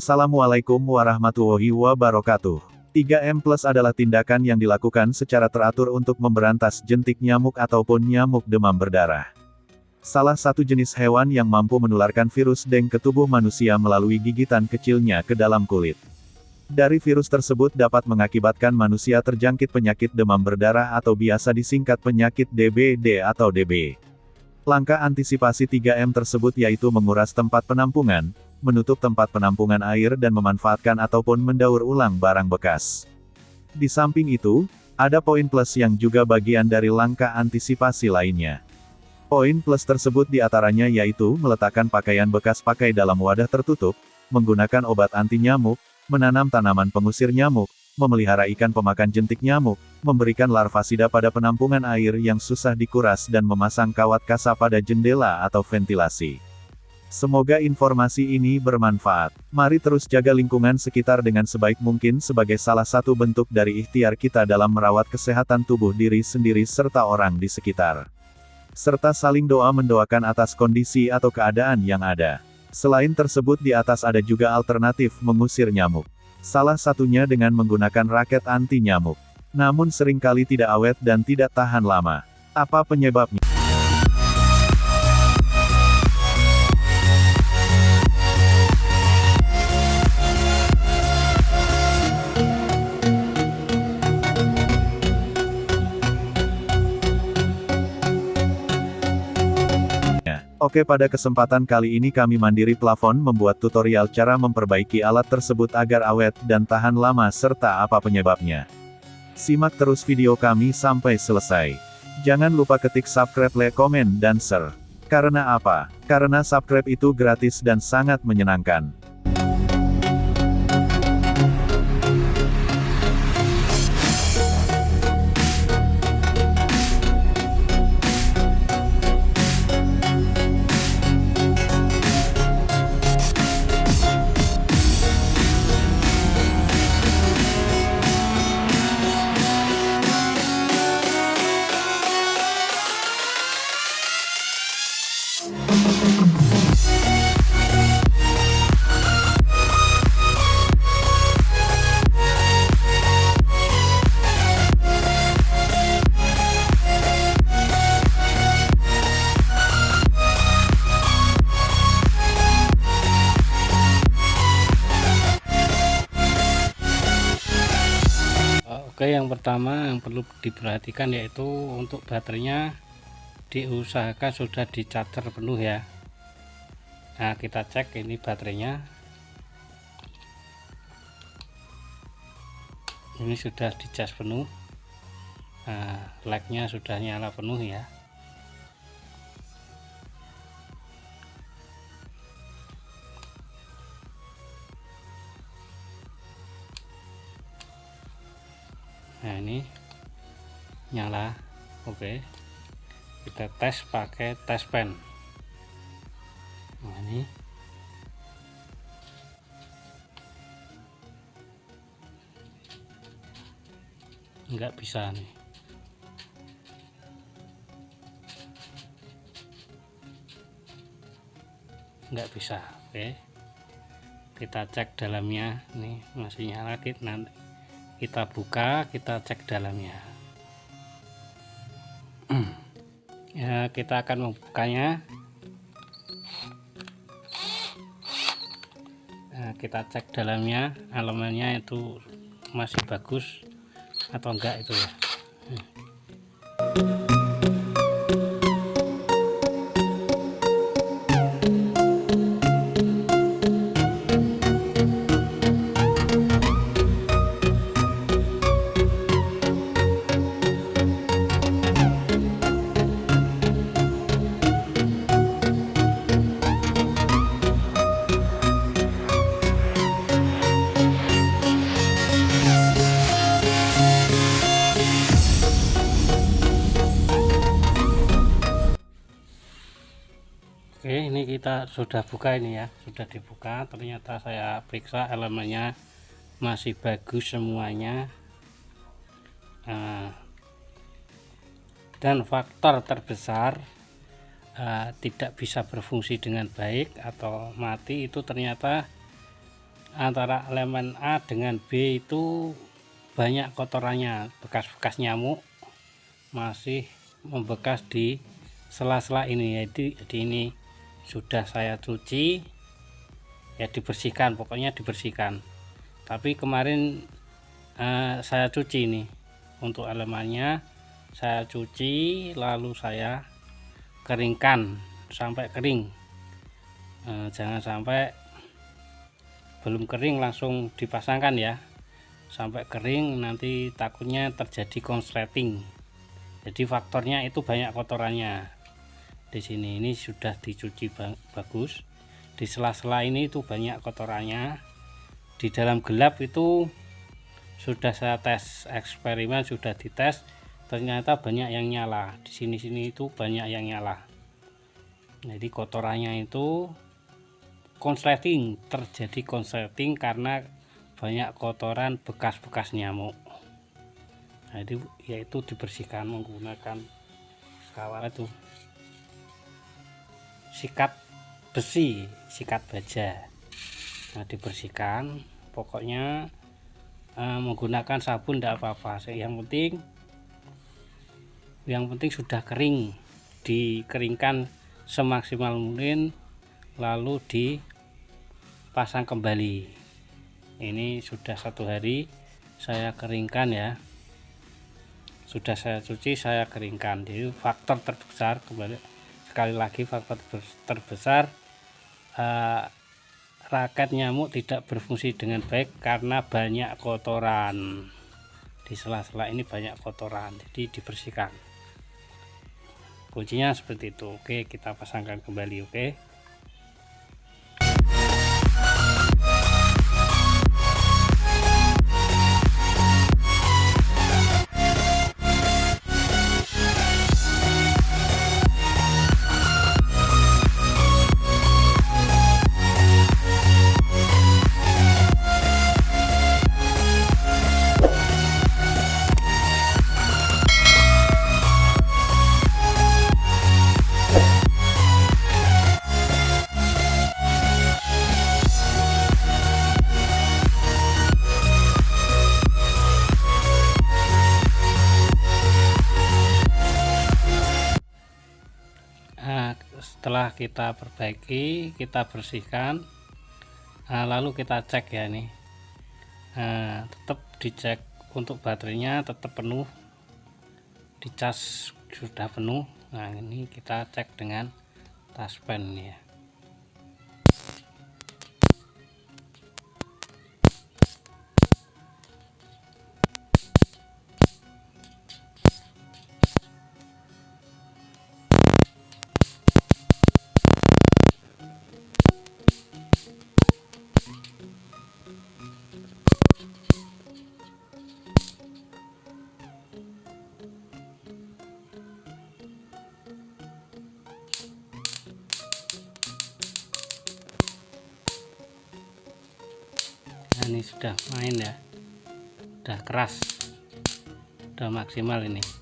Assalamualaikum warahmatullahi wabarakatuh. 3M Plus adalah tindakan yang dilakukan secara teratur untuk memberantas jentik nyamuk ataupun nyamuk demam berdarah. Salah satu jenis hewan yang mampu menularkan virus Dengue ke tubuh manusia melalui gigitan kecilnya ke dalam kulit. Dari virus tersebut dapat mengakibatkan manusia terjangkit penyakit demam berdarah atau biasa disingkat penyakit DBD atau DB. Langkah antisipasi 3M tersebut yaitu menguras tempat penampungan, menutup tempat penampungan air dan memanfaatkan ataupun mendaur ulang barang bekas. Di samping itu, ada poin plus yang juga bagian dari langkah antisipasi lainnya. Poin plus tersebut diantaranya yaitu meletakkan pakaian bekas pakai dalam wadah tertutup, menggunakan obat anti nyamuk, menanam tanaman pengusir nyamuk, memelihara ikan pemakan jentik nyamuk, memberikan larvasida pada penampungan air yang susah dikuras dan memasang kawat kasa pada jendela atau ventilasi. Semoga informasi ini bermanfaat. Mari terus jaga lingkungan sekitar dengan sebaik mungkin sebagai salah satu bentuk dari ikhtiar kita dalam merawat kesehatan tubuh diri sendiri serta orang di sekitar. Serta saling doa mendoakan atas kondisi atau keadaan yang ada. Selain tersebut di atas ada juga alternatif mengusir nyamuk. Salah satunya dengan menggunakan raket anti nyamuk. Namun seringkali tidak awet dan tidak tahan lama. Apa penyebabnya? Oke, pada kesempatan kali ini kami Mandiri Plafon membuat tutorial cara memperbaiki alat tersebut agar awet dan tahan lama serta apa penyebabnya. Simak terus video kami sampai selesai. Jangan lupa ketik subscribe, like, komen, dan share. Karena apa? Karena subscribe itu gratis dan sangat menyenangkan. Oke, yang pertama yang perlu diperhatikan yaitu untuk baterainya diusahakan sudah di charger penuh ya. Nah, kita cek ini baterainya. Ini sudah di cas penuh. Nah, LED-nya sudah nyala penuh ya. Nah, ini nyala. Oke, kita tes pakai tes pen. Nah, ini nggak bisa nih. Nggak bisa. Oke, kita cek dalamnya. Nih masih nyala. Nanti kita buka, kita cek dalamnya. Ya, kita akan membukanya. Nah, kita cek dalamnya, elemennya itu masih bagus atau enggak itu ya. Oke, ini kita sudah buka ini ya, sudah dibuka. Ternyata saya periksa elemennya masih bagus semuanya. Dan faktor terbesar tidak bisa berfungsi dengan baik atau mati itu ternyata antara elemen A dengan B itu banyak kotorannya, bekas-bekas nyamuk masih membekas di sela-sela ini. Jadi ini sudah saya cuci ya, dibersihkan, pokoknya dibersihkan. Tapi kemarin saya cuci ini untuk elemennya, saya cuci lalu saya keringkan sampai kering. Jangan sampai belum kering langsung dipasangkan ya, sampai kering nanti takutnya terjadi konsleting. Jadi faktornya itu banyak kotorannya. Di sini ini sudah dicuci bagus, di sela-sela ini itu banyak kotorannya. Di dalam gelap itu sudah saya tes eksperimen, sudah dites, ternyata banyak yang nyala. Di sini itu banyak yang nyala. Jadi kotorannya itu konsleting, terjadi konsleting karena banyak kotoran bekas-bekas nyamuk. Nah, yaitu dibersihkan menggunakan kawat itu sikat besi, sikat baja. Nah, dibersihkan, pokoknya menggunakan sabun tidak apa-apa. Yang penting sudah kering, dikeringkan semaksimal mungkin, lalu dipasang kembali. Ini sudah 1 hari saya keringkan ya, sudah saya cuci, saya keringkan. Jadi faktor terbesar, sekali lagi faktor terbesar, raket nyamuk tidak berfungsi dengan baik karena banyak kotoran. Di sela-sela ini banyak kotoran, jadi dibersihkan. Kuncinya seperti itu. Oke, kita pasangkan kembali. Oke. Setelah kita perbaiki, kita bersihkan, lalu kita cek ya, nih tetap dicek untuk baterainya tetap penuh, dicas sudah penuh. Nah, ini kita cek dengan taspen ya. Nah, ini sudah main ya, udah keras, udah maksimal ini.